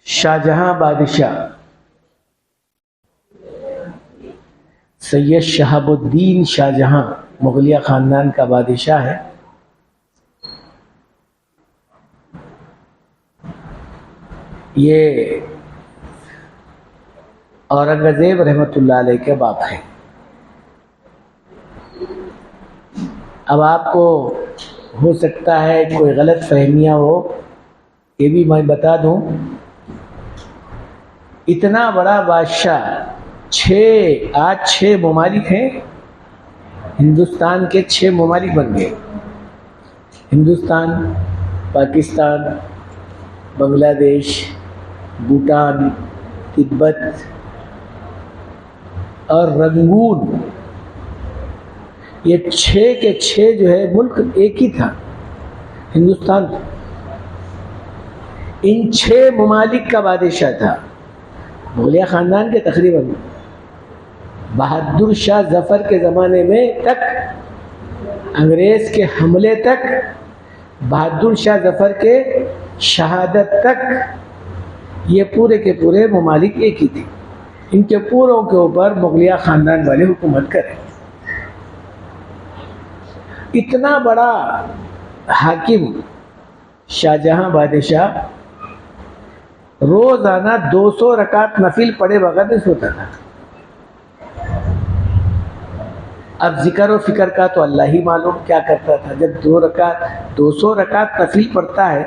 شاہجہاں بادشاہ سید شہاب الدین شاہجہاں مغلیہ خاندان کا بادشاہ ہے. یہ اورنگزیب رحمۃ اللہ علیہ کے باپ ہیں. اب آپ کو ہو سکتا ہے کوئی غلط فہمیاں ہو، یہ بھی میں بتا دوں. اتنا بڑا بادشاہ، آج 6 ممالک ہیں. ہندوستان کے 6 ممالک بن گئے: ہندوستان، پاکستان، بنگلہ دیش، بھوٹان، تبت اور رنگون. یہ 6 کے 6 جو ہے ملک ایک ہی تھا، ہندوستان. ان 6 ممالک کا بادشاہ تھا مغلیہ خاندان کے. تقریباً بہادر شاہ ظفر کے زمانے میں تک، انگریز کے حملے تک، بہادر شاہ ظفر کے شہادت تک، یہ پورے کے پورے ممالک ایک ہی تھے. ان کے پوروں کے اوپر مغلیہ خاندان والے حکومت کریں. اتنا بڑا حاکم شاہجہاں بادشاہ روزانہ 200 رکعت نفل پڑھے بغیر نہیں سوتا تھا. اب ذکر و فکر کا تو اللہ ہی معلوم کیا کرتا تھا. جب 200 رکعت نفل پڑھتا ہے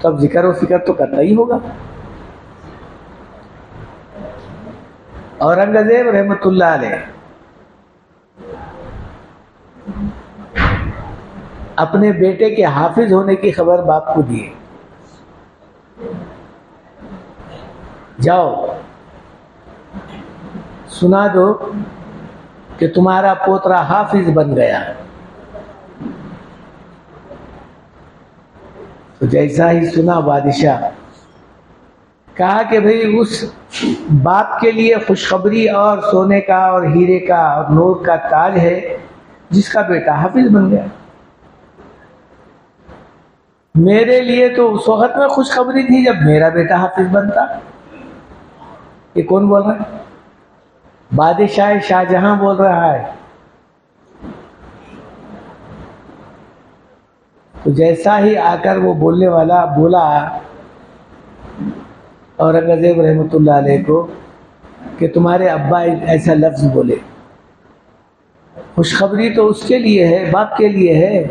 تو اب ذکر و فکر تو کرتا ہی ہوگا. اورنگزیب رحمۃ اللہ علیہ اپنے بیٹے کے حافظ ہونے کی خبر باپ کو دیے. جاؤ سنا دو کہ تمہارا پوترا حافظ بن گیا. تو جیسا ہی سنا بادشاہ، کہا کہ بھئی اس باپ کے لیے خوشخبری اور سونے کا اور ہیرے کا اور نور کا تاج ہے جس کا بیٹا حافظ بن گیا. میرے لیے تو اس وقت میں خوشخبری تھی جب میرا بیٹا حافظ بنتا. یہ کون بول رہا ہے؟ بادشاہ شاہجہاں بول رہا ہے. تو جیسا ہی آ کر وہ بولنے والا بولا اورنگزیب رحمۃ اللہ علیہ کو کہ تمہارے ابا ایسا لفظ بولے. خوشخبری تو اس کے لیے ہے، باپ کے لیے ہے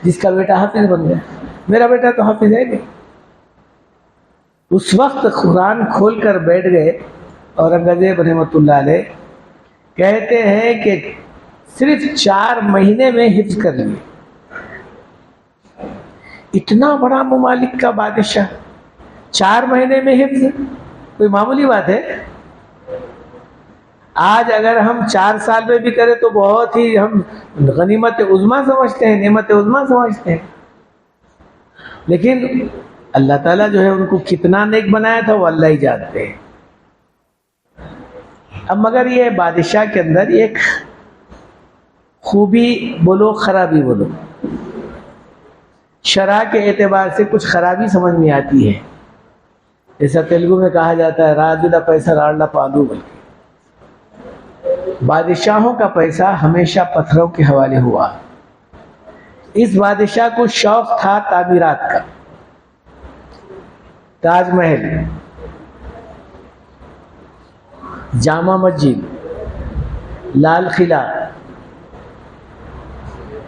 جس کا بیٹا حافظ بن گیا. میرا بیٹا تو حافظ ہے نہیں. اس وقت قرآن کھول کر بیٹھ گئے اورنگزیب رحمۃ اللہ علیہ. کہتے ہیں کہ صرف 4 مہینے میں حفظ کر لیے. اتنا بڑا ممالک کا بادشاہ 4 مہینے میں حفظ کوئی معمولی بات ہے؟ آج اگر ہم 4 سال میں بھی کریں تو بہت ہی ہم غنیمت عظمیٰ سمجھتے ہیں، نعمت عظمیٰ سمجھتے ہیں. لیکن اللہ تعالیٰ جو ہے ان کو کتنا نیک بنایا تھا وہ اللہ ہی جانتے ہیں. اب مگر یہ بادشاہ کے اندر ایک خوبی بولو خرابی بولو، شرع کے اعتبار سے کچھ خرابی سمجھ میں آتی ہے. جیسا تیلگو میں کہا جاتا ہے راجدہ پیسہ راڑنا پادو. بلکہ بادشاہوں کا پیسہ ہمیشہ پتھروں کے حوالے ہوا. اس بادشاہ کو شوق تھا تعمیرات کا. تاج محل، جامع مسجد، لال قلعہ،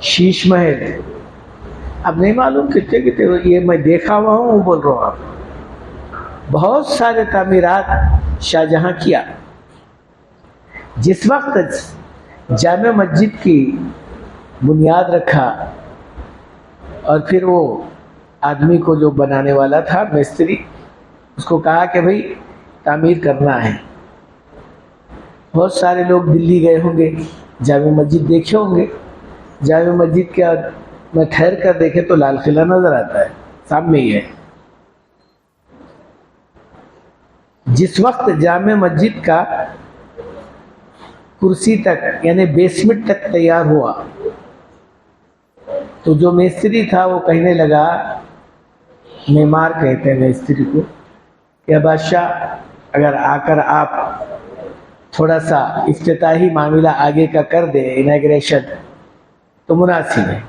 شیش محل، اب نہیں معلوم کتنے یہ میں دیکھا ہوا ہوں وہ بول رہا ہوں. آپ بہت سارے تعمیرات شاہجہاں کیا. جس وقت جامع مسجد کی بنیاد رکھا اور پھر وہ آدمی کو جو بنانے والا تھا مستری، اس کو کہا کہ بھئی تعمیر کرنا ہے. بہت سارے لوگ دلی گئے ہوں گے، جامع مسجد دیکھے ہوں گے. جامع مسجد کے میں ٹھہر کر دیکھے تو لال قلعہ نظر آتا ہے، سامنے ہی ہے. جس وقت جامع مسجد کا کرسی تک یعنی بیسمنٹ تک تیار ہوا تو جو مستری تھا وہ کہنے لگا معمار کہتے ہیں مستری کو کہ بادشاہ اگر آ کر آپ تھوڑا سا افتتاحی معاملہ آگے کا کر دیں اناگریشن تو مناسب ہے.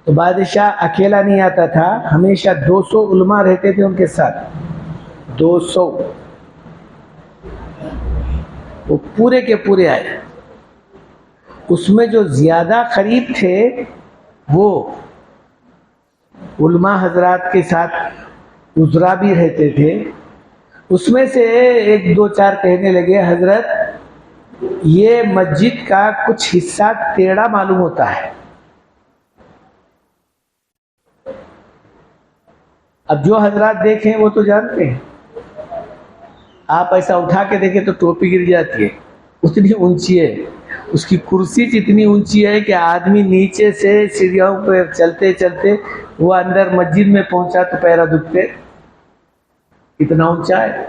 تو بادشاہ اکیلا نہیں آتا تھا، ہمیشہ 200 علماء رہتے تھے ان کے ساتھ. 200 وہ پورے کے پورے آئے. اس میں جو زیادہ قریب تھے وہ علماء حضرات کے ساتھ عذرا بھی رہتے تھے. اس میں سے ایک دو چار کہنے لگے حضرت یہ مسجد کا کچھ حصہ ٹیڑھا معلوم ہوتا ہے. اب جو حضرات دیکھیں وہ تو جانتے ہیں، آپ ایسا اٹھا کے دیکھیں تو ٹوپی گر جاتی ہے، اتنی اونچی ہے. اس کی کرسی اتنی اونچی ہے کہ آدمی نیچے سے سیڑھیوں پہ چلتے چلتے وہ اندر مسجد میں پہنچا تو پیرا دکھتے، اتنا اونچا ہے.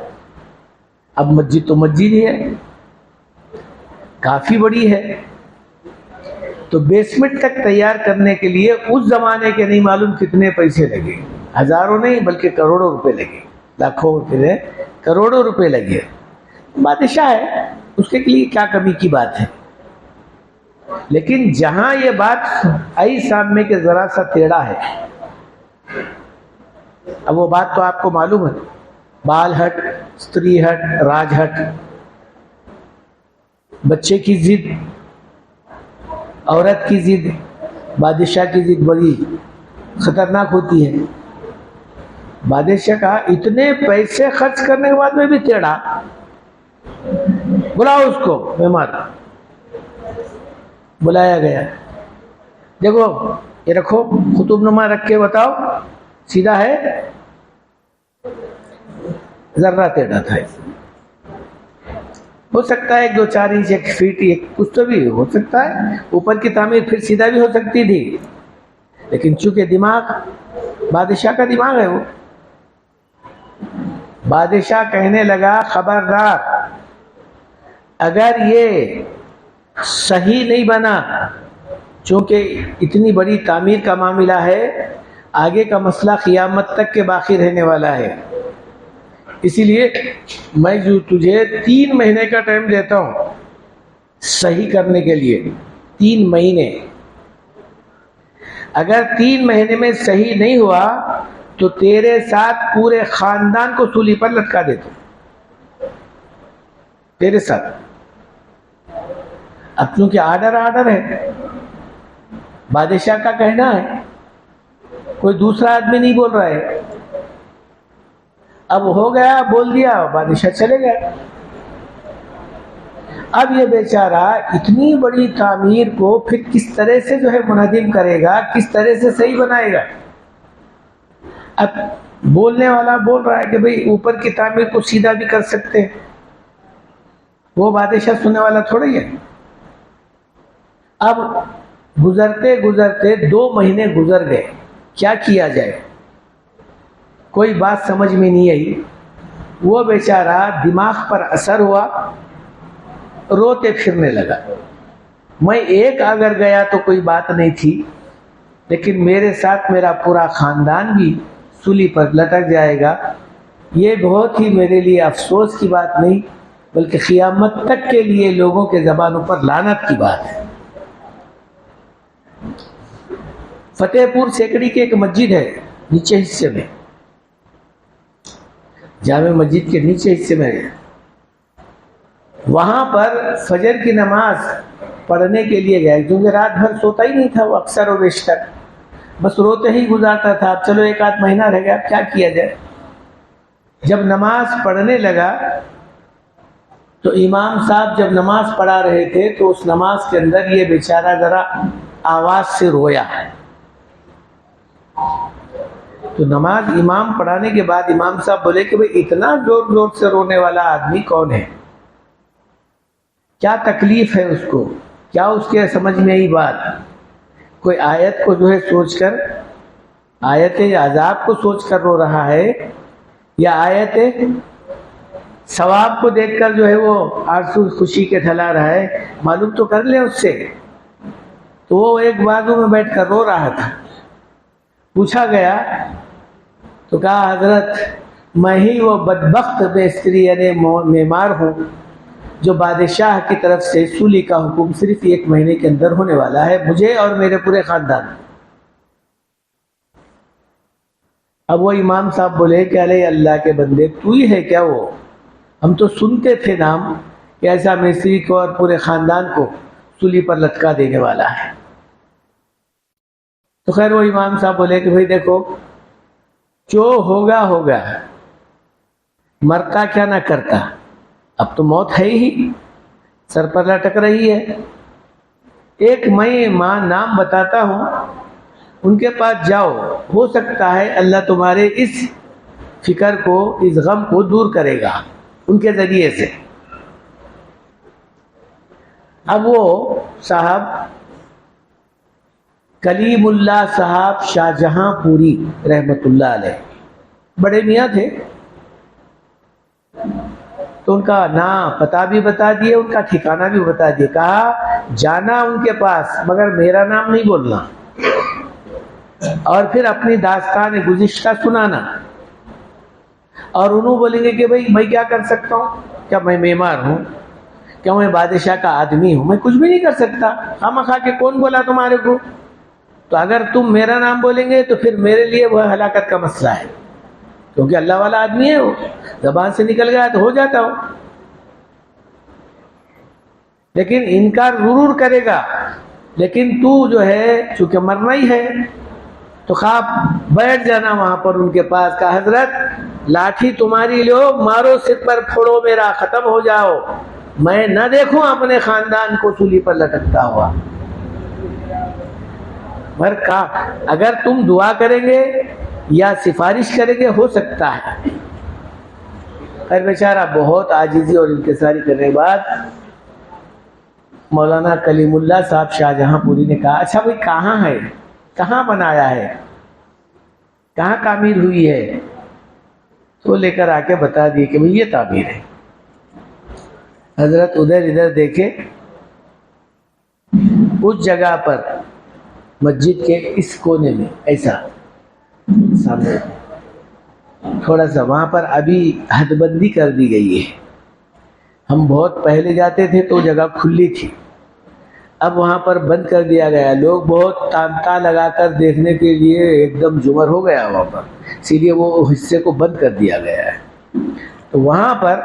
اب مسجد تو مسجد ہی ہے، کافی بڑی ہے. تو بیسمنٹ تک تیار کرنے کے لیے اس زمانے کے نہیں معلوم کتنے پیسے لگے، ہزاروں نہیں بلکہ کروڑوں روپے لگے، لاکھوں روپے، کروڑوں روپے لگے. بادشاہ ہے، اس کے لیے کیا کمی کی بات ہے. لیکن جہاں یہ بات آئی سامنے کے ذرا سا ٹیڑھا ہے، اب وہ بات تو آپ کو معلوم ہے، بال ہٹ، استری ہٹ، راج ہٹ، بچے کی ضد، عورت کی ضد، بادشاہ کی ضد بڑی خطرناک ہوتی ہے. بادشاہ کہا اتنے پیسے خرچ کرنے کے بعد میں بھی ٹیڑھا، بلاؤ اس کو. مہمان بلایا گیا. دیکھو یہ رکھو، خطب نما رکھ کے بتاؤ سیدھا ہے؟ ذرہ ٹیڑھا تھا. ہو سکتا ہے 2-4 انچ، 1 فیٹ، کچھ تو بھی ہو سکتا ہے. اوپر کی تعمیر پھر سیدھا بھی ہو سکتی تھی، لیکن چونکہ دماغ بادشاہ کا دماغ ہے، وہ بادشاہ کہنے لگا خبردار اگر یہ صحیح نہیں بنا، چونکہ اتنی بڑی تعمیر کا معاملہ ہے، آگے کا مسئلہ قیامت تک کے باقی رہنے والا ہے، اسی لیے میں جو تجھے 3 مہینے کا ٹائم دیتا ہوں صحیح کرنے کے لیے. 3 مہینے. اگر 3 مہینے میں صحیح نہیں ہوا تو تیرے ساتھ پورے خاندان کو سولی پر لٹکا دیتا تیرے ساتھ. اب کیونکہ آرڈر ہے، بادشاہ کا کہنا ہے، کوئی دوسرا آدمی نہیں بول رہا ہے. اب ہو گیا، بول دیا، بادشاہ چلے گئے. اب یہ بیچارہ اتنی بڑی تعمیر کو پھر کس طرح سے جو ہے منہدم کرے گا، کس طرح سے صحیح بنائے گا. اب بولنے والا بول رہا ہے کہ بھئی اوپر کی تعمیر کو سیدھا بھی کر سکتے ہیں، وہ بادشاہ سننے والا تھوڑا ہی ہے. اب گزرتے گزرتے 2 مہینے گزر گئے، کیا کیا جائے، کوئی بات سمجھ میں نہیں آئی. وہ بیچارہ دماغ پر اثر ہوا، روتے پھرنے لگا. میں ایک اگر گیا تو کوئی بات نہیں تھی، لیکن میرے ساتھ میرا پورا خاندان بھی سولی پر لٹک جائے گا، یہ بہت ہی میرے لیے افسوس کی بات نہیں بلکہ قیامت تک کے لیے لوگوں کے زبانوں پر لعنت کی بات ہے. فتح پور سیکڑی کی ایک مسجد ہے نیچے حصے میں، جامع مسجد کے نیچے حصے میں ہے. وہاں پر فجر کی نماز پڑھنے کے لیے گئے، کیونکہ رات بھر سوتا ہی نہیں تھا وہ اکثر و بیشتر، بس روتے ہی گزارتا تھا. اب چلو 1-8 مہینہ رہ گیا، اب کیا کیا جائے. جب نماز پڑھنے لگا تو امام صاحب جب نماز پڑھا رہے تھے تو اس نماز کے اندر یہ بیچارہ ذرا آواز سے رویا. تو نماز امام پڑھانے کے بعد امام صاحب بولے کہ بھئی اتنا زور زور سے رونے والا آدمی کون ہے، کیا تکلیف ہے اس کو، کیا اس کے سمجھ میں آئی بات. کوئی آیت کو جو ہے سوچ کر، آیت عذاب کو سوچ کر رو رہا ہے، یا آیت ثواب کو دیکھ کر جو ہے وہ آرزو خوشی کے ٹھلا رہا ہے، معلوم تو کر لیں اس سے. تو وہ ایک بازو میں بیٹھ کر رو رہا تھا. پوچھا گیا تو کہا حضرت میں ہی وہ بدبخت بیستری یعنی معمار ہوں جو بادشاہ کی طرف سے سولی کا حکم صرف 1 مہینے کے اندر ہونے والا ہے، مجھے اور میرے پورے خاندان۔ اب وہ امام صاحب بولے کہ ارے اللہ کے بندے تو ہی ہے کیا؟ وہ ہم تو سنتے تھے نام کہ ایسا مصری کو اور پورے خاندان کو سولی پر لٹکا دینے والا ہے۔ تو خیر وہ امام صاحب بولے کہ بھئی دیکھو جو ہوگا ہوگا، مرتا کیا نہ کرتا، اب تو موت ہے ہی، سر پر لٹک رہی ہے۔ ایک میں ماں نام بتاتا ہوں، ان کے پاس جاؤ، ہو سکتا ہے اللہ تمہارے اس فکر کو، اس غم کو دور کرے گا ان کے ذریعے سے۔ اب وہ صاحب کلیم اللہ صاحب شاہ جہاں پوری رحمت اللہ علیہ بڑے میاں تھے، تو ان کا نام پتہ بھی بتا دیے، ان کا ٹھکانہ بھی بتا دیے، کہا جانا ان کے پاس مگر میرا نام نہیں بولنا، اور پھر اپنی داستان گزشتہ سنانا۔ اور انہوں بولیں گے کہ بھئی میں کیا کر سکتا ہوں، کیا میں معمار ہوں، کیا میں بادشاہ کا آدمی ہوں، میں کچھ بھی نہیں کر سکتا، خواہ کے کون بولا تمہارے کو؟ تو اگر تم میرا نام بولیں گے تو پھر میرے لیے وہ ہلاکت کا مسئلہ ہے، کیونکہ اللہ والا آدمی ہے، وہ زبان سے نکل گیا تو ہو جاتا ہو، لیکن انکار ضرور کرے گا، لیکن تو جو ہے چونکہ مرنا ہی ہے تو خواب بیٹھ جانا وہاں پر ان کے پاس، کہا حضرت لاٹھی تمہاری لو، مارو سر پر پھوڑو میرا، ختم ہو جاؤ، میں نہ دیکھوں اپنے خاندان کو سولی پر لٹکتا ہوا۔ مگر کہا اگر تم دعا کریں گے یا سفارش کریں گے ہو سکتا ہے۔ خیر بیچارہ بہت عاجزی اور انکساری کرنے کے بعد مولانا کلیم اللہ صاحب شاہ جہاں پوری نے کہا اچھا بھئی کہاں ہے، کہاں بنایا ہے، کہاں تعمیر ہوئی ہے؟ تو لے کر آ کے بتا دیے کہ بھئی یہ تعمیر ہے۔ حضرت ادھر ادھر دیکھے، اس جگہ پر مسجد کے اس کونے میں ایسا سامنے تھوڑا سا وہاں پر ابھی حد بندی کر دی گئی ہے، ہم بہت پہلے جاتے تھے تو جگہ کھلی تھی، اب وہاں پر بند کر دیا گیا، لوگ بہت تانتا لگا کر دیکھنے کے لیے ایک دم جمر ہو گیا وہاں پر، اسی لیے وہ حصے کو بند کر دیا گیا ہے۔ تو وہاں پر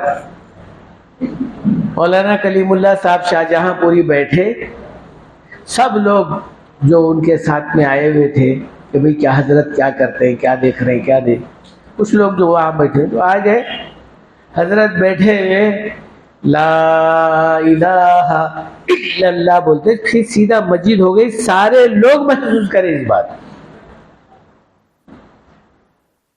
مولانا کلیم اللہ صاحب شاہ جہاں پوری بیٹھے، سب لوگ جو ان کے ساتھ میں آئے ہوئے تھے کہ بھئی کیا حضرت کیا کرتے ہیں، کیا دیکھ رہے ہیں، کیا دیکھ، کچھ لوگ جو وہاں بیٹھے تو آ گئے، حضرت بیٹھے ہوئے لا الہ الا اللہ بولتے، پھر سیدھا مسجد ہو گئی، سارے لوگ محسوس کریں اس بات،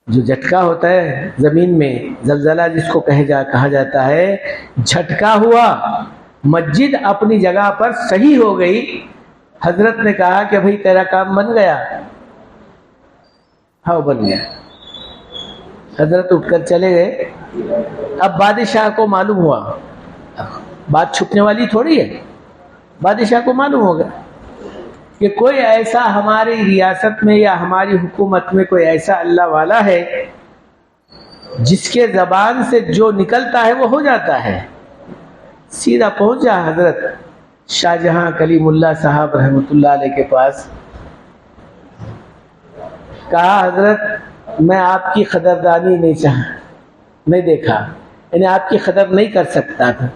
جو جھٹکا ہوتا ہے زمین میں، زلزلہ جس کو کہا جاتا ہے، جھٹکا ہوا، مسجد اپنی جگہ پر صحیح ہو گئی۔ حضرت نے کہا کہ بھئی تیرا کام بن گیا؟ ہاں بن گیا۔ حضرت اٹھ کر چلے گئے۔ اب بادشاہ کو معلوم ہوا، بات چھپنے والی تھوڑی ہے، بادشاہ کو معلوم ہوگا کہ کوئی ایسا ہماری ریاست میں یا ہماری حکومت میں کوئی ایسا اللہ والا ہے جس کے زبان سے جو نکلتا ہے وہ ہو جاتا ہے۔ سیدھا پہنچا حضرت شاہ جہاں کلیم اللہ صاحب رحمۃ اللہ علیہ کے پاس، کہا حضرت میں آپ کی قدردانی نہیں دیکھا، یعنی آپ کی قدر نہیں کر سکتا تھا،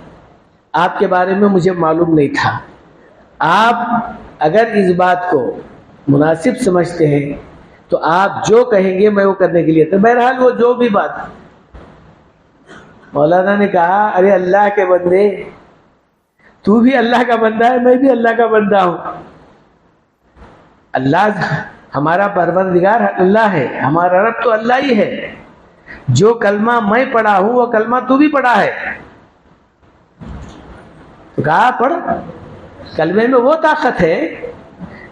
آپ کے بارے میں مجھے معلوم نہیں تھا، آپ اگر اس بات کو مناسب سمجھتے ہیں تو آپ جو کہیں گے میں وہ کرنے کے لیے تھا۔ بہرحال وہ جو بھی بات، مولانا نے کہا ارے اللہ کے بندے، تو بھی اللہ کا بندہ ہے، میں بھی اللہ کا بندہ ہوں، اللہ ہمارا پروردگار اللہ ہے، ہمارا رب تو اللہ ہی ہے، جو کلمہ میں پڑھا ہوں وہ کلمہ تو بھی پڑھا ہے۔ تو کہا پڑھ، کلمے میں وہ طاقت ہے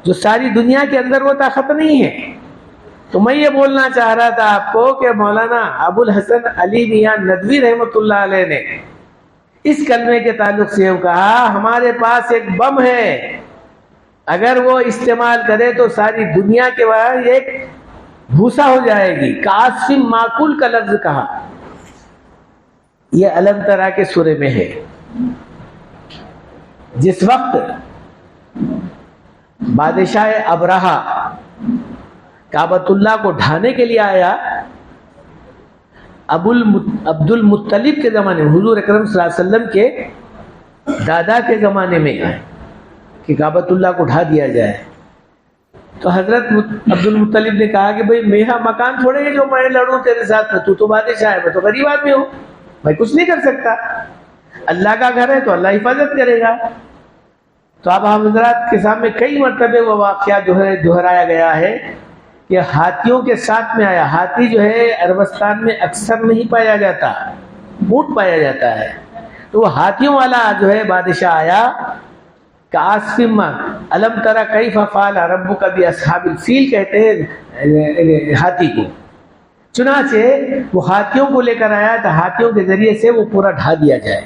جو ساری دنیا کے اندر وہ طاقت نہیں ہے۔ تو میں یہ بولنا چاہ رہا تھا آپ کو کہ مولانا ابو الحسن علی میاں ندوی رحمۃ اللہ علیہ نے اس کلمے کے تعلق سے کہا ہمارے پاس ایک بم ہے، اگر وہ استعمال کرے تو ساری دنیا کے بعد ایک بھوسا ہو جائے گی. کعصف معقول کا لفظ کہا، یہ الم ترا کے سورے میں ہے. جس وقت بادشاہ ابرہہ کعبۃ اللہ کو ڈھانے کے لیے آیا، عبد المطلب کے زمانے میں، حضور اکرم صلی اللہ علیہ وسلم کے دادا کے زمانے میں کہ کعبۃ اللہ کو ڈھا دیا جائے، تو حضرت عبد المطلب نے کہا کہ بھئی میرا مکان تھوڑے ہے جو میں لڑوں تیرے ساتھ میں، تو بادشاہ ہے، میں تو غریب آدمی ہوں، میں کچھ نہیں کر سکتا. اللہ کا گھر ہے تو اللہ حفاظت کرے گا. تو اب حضرات کے سامنے کئی مرتبہ وہ واقعہ جو ہے دہرایا گیا ہے کہ ہاتھیوں کے ساتھ میں آیا. ہاتھی جو ہے عربستان میں اکثر نہیں پایا جاتا، اونٹ پایا جاتا ہے. تو وہ ہاتھیوں والا جو ہے بادشاہ آیا. کعصف الم ترى کیف فعل ربک باصحاب الفیل کہتے ہیں ہاتھی کو. چنانچہ وہ ہاتھیوں کو لے کر آیا تو ہاتھیوں کے ذریعے سے وہ پورا ڈھا دیا جائے.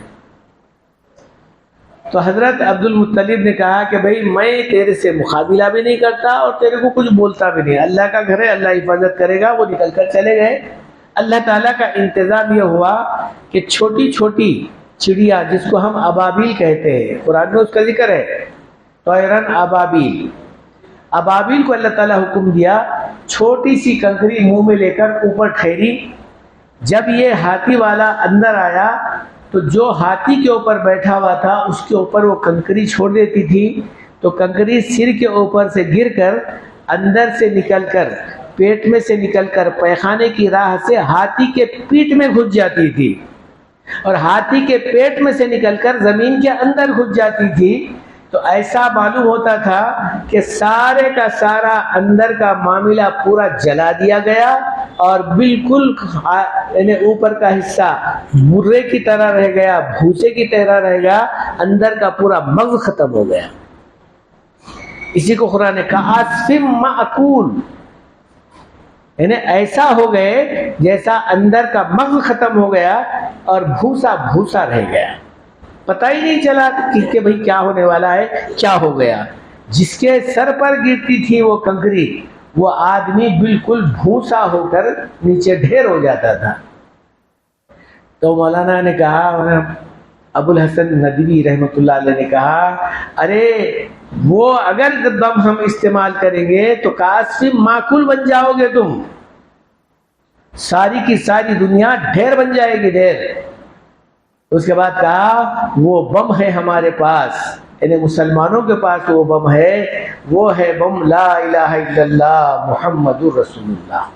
تو حضرت عبد المطلب نے کہا کہ بھئی میں تیرے سے مقابلہ بھی نہیں کرتا اور تیرے کو کچھ بولتا بھی نہیں، اللہ کا گھر ہے، اللہ حفاظت کرے گا. وہ نکل کر چلے گئے. اللہ تعالیٰ کا انتظام یہ ہوا کہ چھوٹی چھوٹی چڑیا جس کو ہم ابابیل کہتے ہیں، قرآن میں اس کا ذکر ہے، طیرن ابابیل. ابابیل کو اللہ تعالیٰ حکم دیا، چھوٹی سی کنکری منہ میں لے کر اوپر ٹھہری. جب یہ ہاتھی والا اندر آیا تو جو ہاتھی کے اوپر بیٹھا ہوا تھا اس کے اوپر وہ کنکری چھوڑ دیتی تھی، تو کنکری سر کے اوپر سے گر کر اندر سے نکل کر پیٹ میں سے نکل کر پیخانے کی راہ سے ہاتھی کے پیٹ میں گھس جاتی تھی، اور ہاتھی کے پیٹ میں سے نکل کر زمین کے اندر گھس جاتی تھی. تو ایسا معلوم ہوتا تھا کہ سارے کا سارا اندر کا معاملہ پورا جلا دیا گیا، اور بالکل یعنی اوپر کا حصہ برے کی طرح رہ گیا، بھوسے کی طرح رہ گیا، اندر کا پورا مغز ختم ہو گیا. اسی کو قرآن نے کہا کعصف معقول، یعنی ایسا ہو گئے جیسا اندر کا مغز ختم ہو گیا اور بھوسا بھوسا رہ گیا. پتہ ہی نہیں چلا کہ بھئی کیا ہونے والا ہے، کیا ہو گیا. جس کے سر پر گرتی تھی وہ کنکری، وہ آدمی بالکل بھوسا ہو کر نیچے ڈھیر ہو جاتا تھا. تو مولانا نے کہا، ابو الحسن ندوی رحمۃ اللہ علیہ نے کہا، ارے وہ اگر بم ہم استعمال کریں گے تو کعصف معقول بن جاؤ گے تم، ساری کی ساری دنیا ڈھیر بن جائے گی، ڈھیر. اس کے بعد کہا وہ بم ہے ہمارے پاس، یعنی مسلمانوں کے پاس وہ بم ہے، وہ ہے بم لا الہ الا اللہ محمد الرسول اللہ.